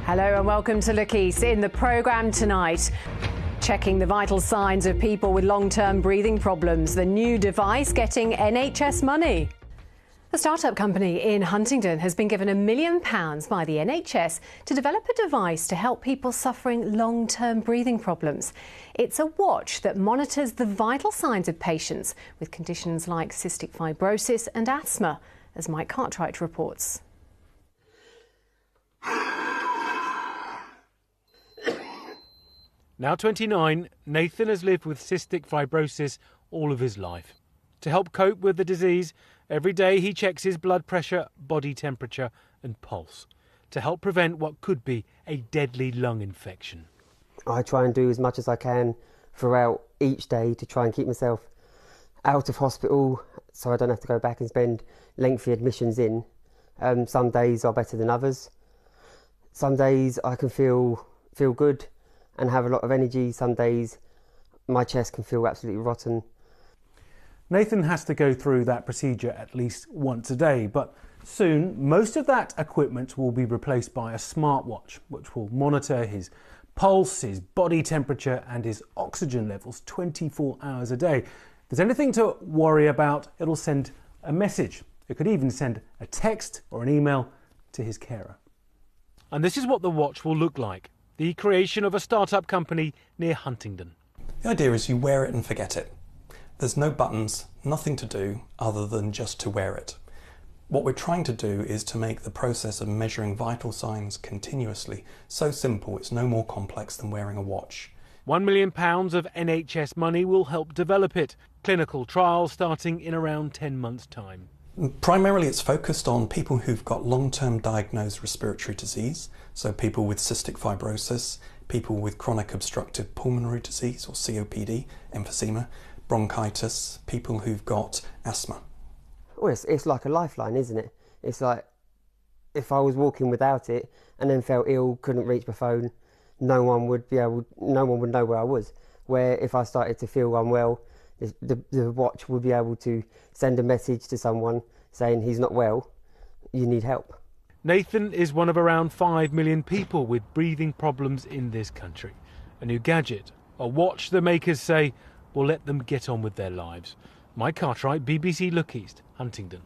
Hello and welcome to Look East. In the programme tonight, checking the vital signs of people with long-term breathing problems. The new device getting NHS money. A start-up company in Huntingdon has been given £1 million by the NHS to develop a device to help people suffering long-term breathing problems. It's a watch that monitors the vital signs of patients with conditions like cystic fibrosis and asthma, as Mike Cartwright reports. Now 29, Nathan has lived with cystic fibrosis all of his life. To help cope with the disease, every day he checks his blood pressure, body temperature and pulse to help prevent what could be a deadly lung infection. I try and do as much as I can throughout each day to try and keep myself out of hospital so I don't have to go back and spend lengthy admissions in. Some days are better than others. Some days I can feel good and have a lot of energy. Some days my chest can feel absolutely rotten. Nathan has to go through that procedure at least once a day, but soon most of that equipment will be replaced by a smartwatch, which will monitor his pulse, his body temperature and his oxygen levels 24 hours a day. If there's anything to worry about, it'll send a message. It could even send a text or an email to his carer. And this is what the watch will look like. The creation of a start-up company near Huntingdon. The idea is you wear it and forget it. There's no buttons, nothing to do other than just to wear it. What we're trying to do is to make the process of measuring vital signs continuously so simple it's no more complex than wearing a watch. £1 million of NHS money will help develop it. Clinical trials starting in around 10 months' time. Primarily it's focused on people who've got long-term diagnosed respiratory disease, so people with cystic fibrosis, people with chronic obstructive pulmonary disease or COPD, emphysema, bronchitis, people who've got asthma. Well, it's like a lifeline, isn't it? It's like if I was walking without it and then felt ill, couldn't reach my phone, no one would know where I was. Where if I started to feel unwell, the watch would be able to send a message to someone saying he's not well, you need help. Nathan is one of around 5 million people with breathing problems in this country. A new gadget, a watch the makers say will let them get on with their lives. Mike Cartwright, BBC Look East, Huntingdon.